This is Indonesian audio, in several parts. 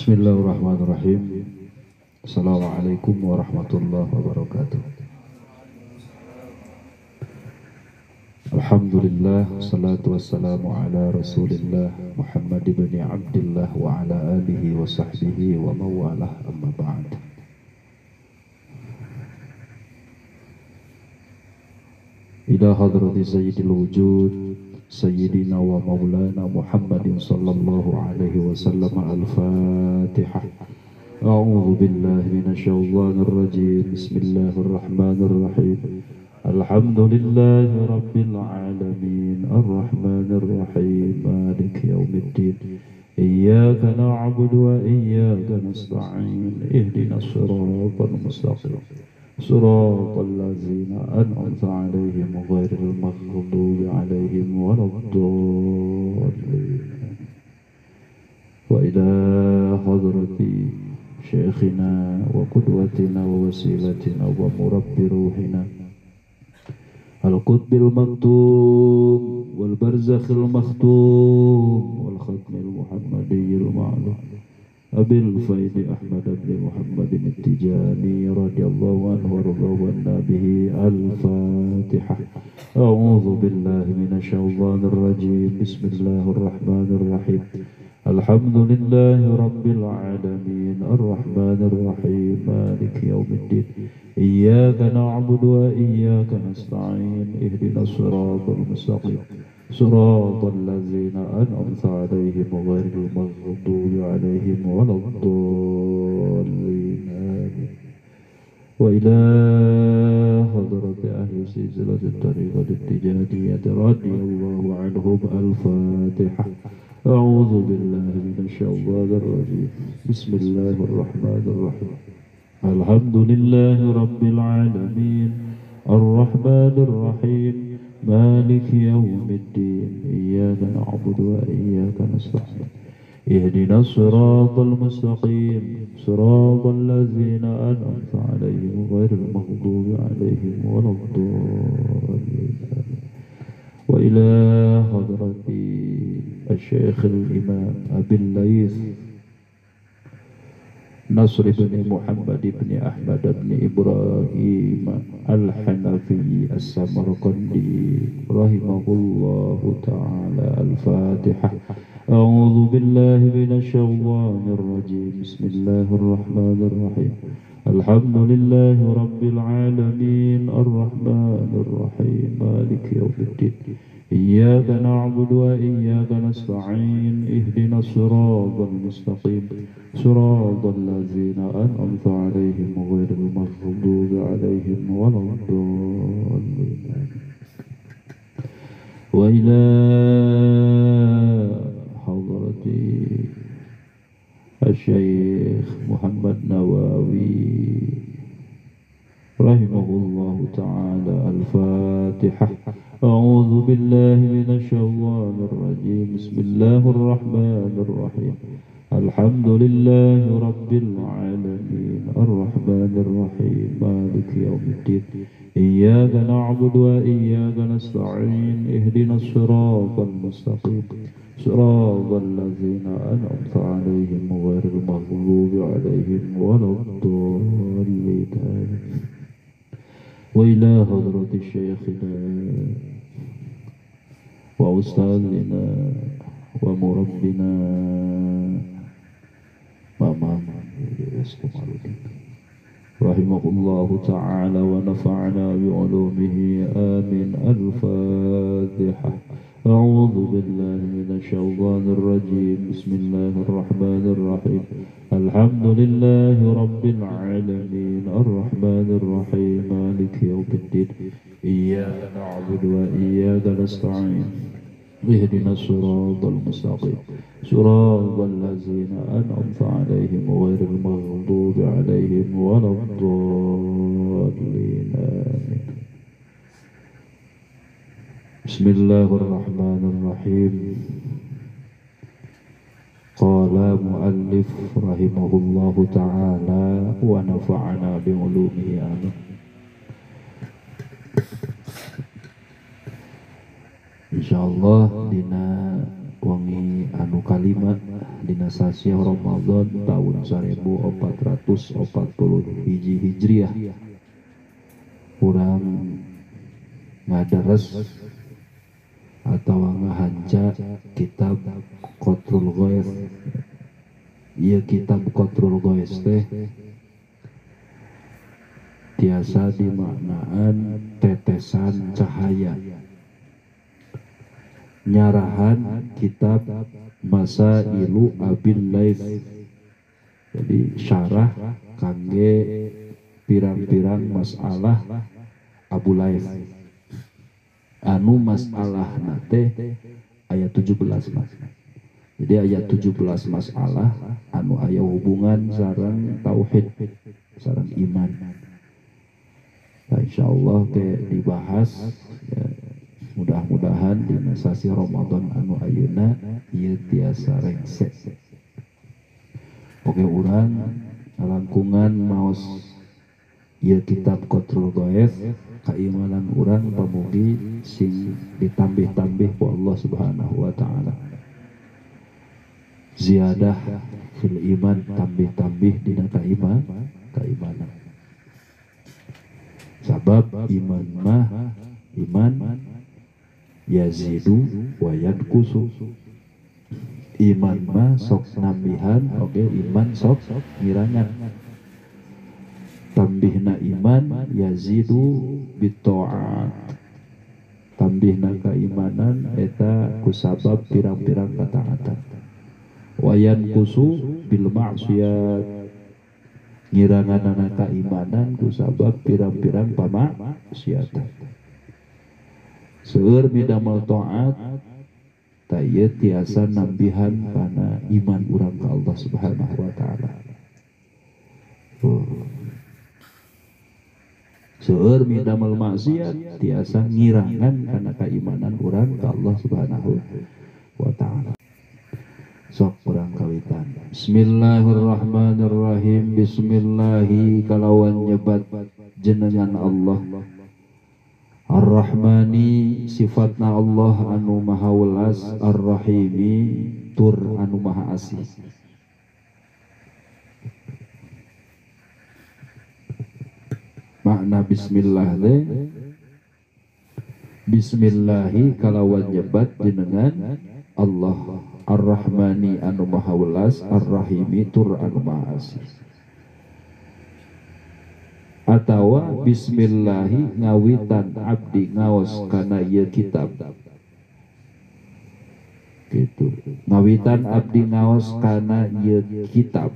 Bismillahirrahmanirrahim. Assalamualaikum warahmatullahi wabarakatuh. Alhamdulillah, salatu wassalamu ala rasulillah Muhammad ibn Abdullah wa ala alihi wa sahbihi wa mawalah, amma ba'd. Ila hadrati sayyidil wujud Sayyidina wa maulana Muhammadin sallallahu alaihi wasallam. Al-Fatihah. A'udzu billahi minasyaitonir rajim. Bismillahirrahmanirrahim. Alhamdulillahi rabbil alamin. Arrahmanir rahim. Maliki yaumiddin. Iyyaka na'budu wa iyyaka nasta'in. Ihdinas siratal mustaqim. صراط الذين أنعمت عليهم غير المغضوب عليهم ولا الضالين. وإلى حضرة شيخنا وقدوتنا ووسيلتنا ومربي روحنا القطب المكتوم والبرزخ المختوم والختم المحمدي المعلوم أبي الفيض أحمد بن محمد التجاني رضي الله عنه وارضاه عنا به. الفاتحة. أعوذ بالله من الشيطان الرجيم. بسم الله الرحمن الرحيم. الحمد لله رب العالمين. الرحمن الرحيم. مالك يوم الدين. إياك نعبد وإياك نستعين. اهدنا الصراط المستقيم. صراط الذين أنعمت عليهم غير المغضوب عليهم ولا الضالين. وإلى حضرة أهل سلسلة الطريقة التجانية رضي الله عنهم. الفاتحة. أعوذ بالله من الشيطان الرجيم. بسم الله الرحمن الرحيم. الحمد لله رب العالمين. الرحمن الرحيم. مالك يوم الدين. إياك نعبد وإياك نستعين. اهدنا الصراط المستقيم. صراط الذين أنعمت عليهم غير المغضوب عليهم ولا الضالين. وإلى حضرة الشيخ الإمام أبي الليث نصر بن محمد بن أحمد بن إبراهيم الحنفي السمرقندي رحمه الله تعالى. الفاتحة. أعوذ بالله من الشيطان الرجيم. بسم الله الرحمن الرحيم. الحمد لله رب العالمين. الرحمن الرحيم. مالك يوم الدين. إياك نعبد وإياك نستعين. اهدنا الصراط المستقيم. صراط الذين أنعمت عليهم غير المغضوب عليهم ولا الضالين. وإلى حضرة الشيخ محمد نواوي رحمه الله تعالى. الفاتحة. أعوذ بالله من الشيطان الرجيم. بسم الله الرحمن الرحيم. الحمد لله رب العالمين. الرحمن الرحيم. مالك يوم الدين. إياك نعبد وإياك نستعين. اهدنا الصراط المستقيم. صراط الذين أنعمت عليهم غير المغضوب عليهم ولا الضالين. وإلى حضرة شيخنا وأستاذنا ومربنا Mama رحمه الله تعالى ونفعنا بعلومه. آمين. الفاتحة. أعوذ بالله من الشيطان الرجيم. بسم الله الرحمن الرحيم. الحمد لله رب العالمين. الرحمن الرحيم. مالك يوم الدين. إياك نعبد وإياك نستعين. اهدنا الصراط المستقيم. صراط الذين أنعمت عليهم غير المغضوب عليهم ولا الضالين. بسم الله الرحمن الرحيم. قال مؤلف رحمه الله تعالى ونفعنا بعلومه. آمين. Insyaallah dina wengi anu kalima dina sasi Ramadan tahun 1440 Hijriah urang ngadares atau ngahanca kitab Qatrul Ghaith. Ieu kitab Qatrul Ghaith teh tiasa dimaknaan tetesan cahaya. Nyarahan kitab Masailu Abil Laith, jadi syarah kangge pirang-pirang masalah Abu Laith. Anu masalah nate ayat 17 mas. Jadi ayat 17 masalah anu aya hubungan sareng tauhid, sareng iman. Nah, insyaallah ke dibahas ya, mudah-mudahan di sasi Ramadan anu ayeuna ieu tiasa rengse. Oke, urang langkungan maos ieu kitab Qatrul Ghaith, keimanan urang pamugi sing ditambih-tambih ku Allah Subhanahu wa taala. Ziyadah fil iman, tambih-tambih dina keimanan. Sabab iman yazidu wa yanqusu. Iman mah sok nambihan, oke, iman sok ngirangan. Tambihna iman yazidu bitta'at. Tambihna keimanan eta kusabab pirang-pirang kataatan. Wa yanqusu bil ma'siyat. Ngiranganana keimanan kusabab pirang-pirang pamaksiatan. Seueur midamel taat taya tiasa nambihan kana iman urang ka Allah Subhanahu wa taala. Seueur midamel maksiat tiasa ngirangan kana keimanan urang ka Allah Subhanahu wa taala. Sok urang kawitan. Bismillahirrahmanirrahim. Bismillahi kalawan nyebat jenengan Allah. Ar-Rahmani sifatna Allah anu maha welas, Ar-Rahimi tur anu maha asih. Makna bismillah teh bismillahi kalawan nyebat jenengan Allah, Ar-Rahmani anu maha welas, Ar-Rahimi tur anu maha asih. Atawa bismillahi ngawitan abdi ngaos kana ieu kitab. Gitu. Ngawitan abdi ngaos kana ieu kitab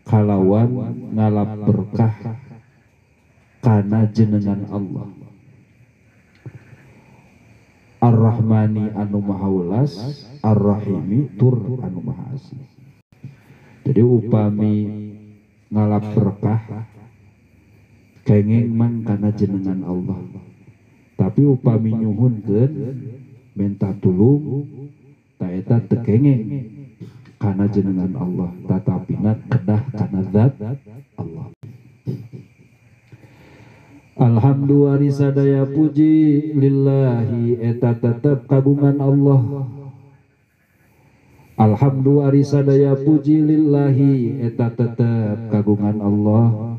kalawan ngalap berkah kana jenengan Allah. Ar-Rahmani anu maha welas, Ar-Rahimi tur anu maha asih. Jadi upami ngalap berkah kengeng mang kana jenengan Allah, tapi upami nyuhunkeun minta tulung ta eta teu kengeng kana jenengan Allah, tatapina kedah kana zat Allah. Alhamdulillah sadaya puji lillahi eta tetep kagungan Allah. Alhamdulillah sadaya puji lillahi eta tetep kagungan Allah.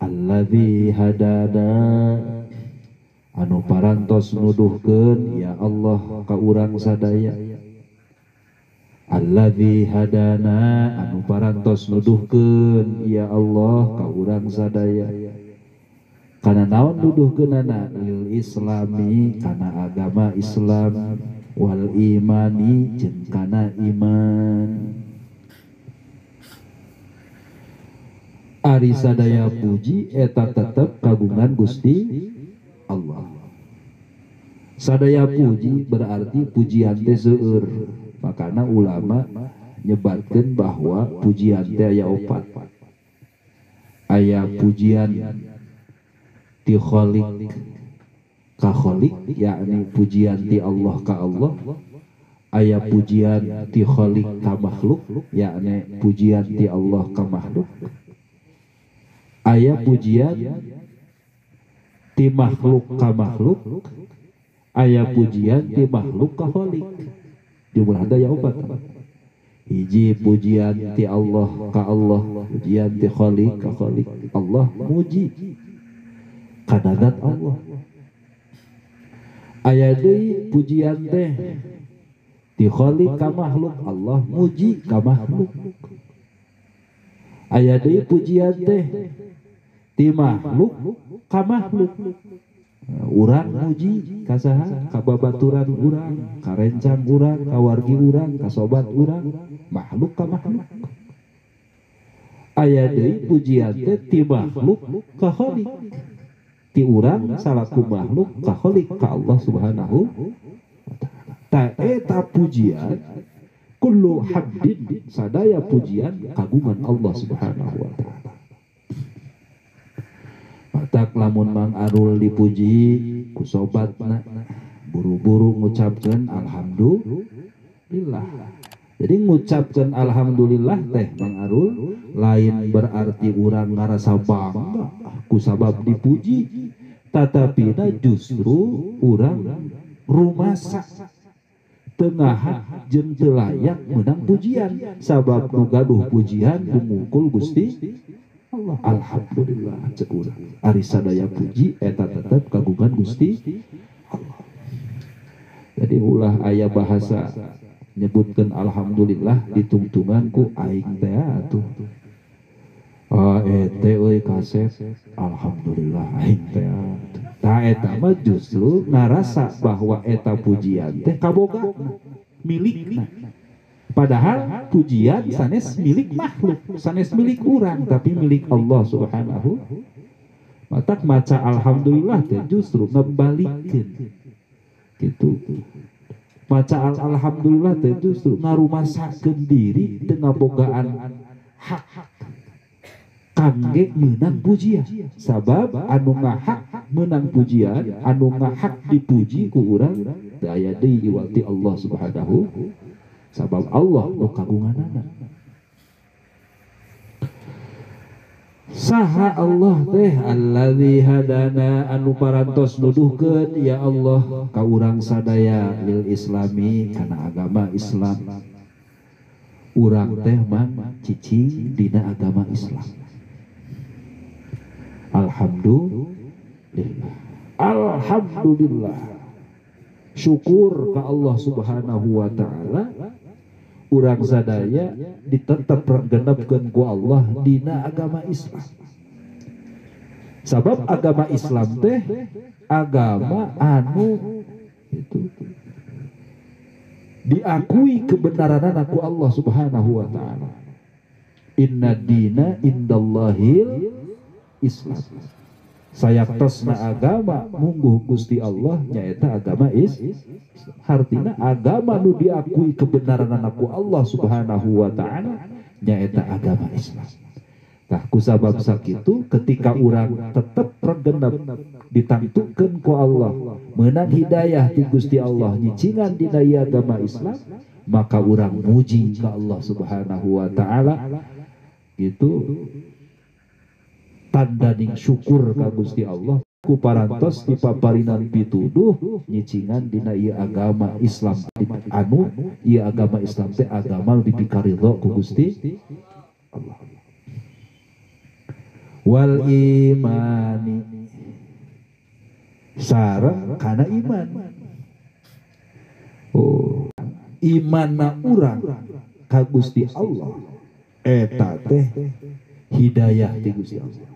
Alladzi hadana anu parantos nuduhkeun ya Allah ka urang sadaya. Alladzi hadana anu parantos nuduhkeun ya Allah ka urang sadaya. Kana naon nuduhkeunana? Lil islami kana agama Islam, wal imani jeung kana iman. Ari sadaya puji eta tetep kagungan Gusti Allah. Sadaya puji berarti pujian teh seueur. Makana ulama nyebatkeun bahwa pujian teh aya opat. Aya pujian ti khaliq ka khaliq, yakni pujian ti Allah ka Allah. Aya pujian ti khaliq ka makhluk, yakni pujian ti Allah ka makhluk. Aya pujian ti makhluk ka makhluk, aya pujian ti makhluk ka khaliq. jumlah daya obat. Hiji pujian ti Allah ka Allah, pujian ti Khaliq ka Khaliq. Allah muji kana zat Allah. Aya deui pujian teh ti Khaliq ka makhluk, Allah muji ka makhluk. Aya deui pujian teh ti makhluk ka makhluk. Urang muji ka saha? Ka babaturan urang, ka rencang urang, ka wargi urang, ka sobat urang, makhluk ka makhluk. Aya deui pujian teh ti makhluk ka Khaliq. Ti urang salaku makhluk ka Khaliq, ka Allah Subhanahu wa ta'ala. Ta eta pujian kullu hamdin, sadaya pujian kagungan Allah Subhanahu wa ta'ala. Matak lamun Mang Arul dipuji ku sobatna, buru-buru ngucapkeun alhamdulillah. Jadi ngucapkeun alhamdulillah teh Mang Arul lain berarti urang ngarasa bangga ku sabab dipuji, tatapina justru urang rumasa tengah jeung teu layak meunang pujian, sabab nu gaduh pujian mungkul Gusti Allah. Alhamdulillah cek urang ari sadaya puji eta tetep kagungan Gusti Allah. Jadi ulah aya bahasa nyebutkeun alhamdulillah ditungtungan ku aing teh atuh. Ete euy kaset alhamdulillah aing teh. Tah eta mah justru ngarasa bahwa eta pujian teh kaboga milikna. Padahal pujian sanes milik makhluk, sanes milik urang, tapi milik Allah Subhanahu. Matak maca alhamdulillah teh justru ngebalikeun gitu. Maca alhamdulillah teh justru ngarumasakeun diri teu ngabogaan hak kangge meunang pujian. Sabab anu ngahak meunang pujian, anu ngahak dipuji ku urang teu aya deui iwati Allah Subhanahu. Sabab Allah nu kagunganana. Saha Allah teh allazi hadana anu parantos nuduhkeun ya Allah ka urang sadaya lil islami kana agama Islam. Urang teh mang cicing dina agama Islam. Alhamdulillah. Alhamdulillah. Syukur ka Allah Subhanahu wa ta'ala. Urang sadaya ditetep genepkeun ku Allah dina agama Islam. Sabab agama Islam teh agama anu itu diakui kebenaranna ku Allah Subhanahu wa ta'ala. Inna dina indallahil Islam. Sayaktosna agama mungguh Gusti Allah nyaeta agama Islam. Artina agama nu diakui kebenaran ku Allah Subhanahu wa ta'ala nyaeta agama Islam. Tah kusabab sakitu ketika urang tetep regenep ditantukeun ku Allah meunang hidayah ti Gusti Allah nyicingan dina ieu agama Islam, maka urang muji ka Allah Subhanahu wa ta'ala gitu. Tanding syukur ka Gusti Allah ku parantos dipaparinan pituduh nyicingan dina ieu agama Islam anu ieu agama Islam teh agama dipikaridho ku Gusti Allah. Wal imani sareng kana iman. Oh, imanna urang ka Gusti Allah eta teh hidayah ti Gusti Allah.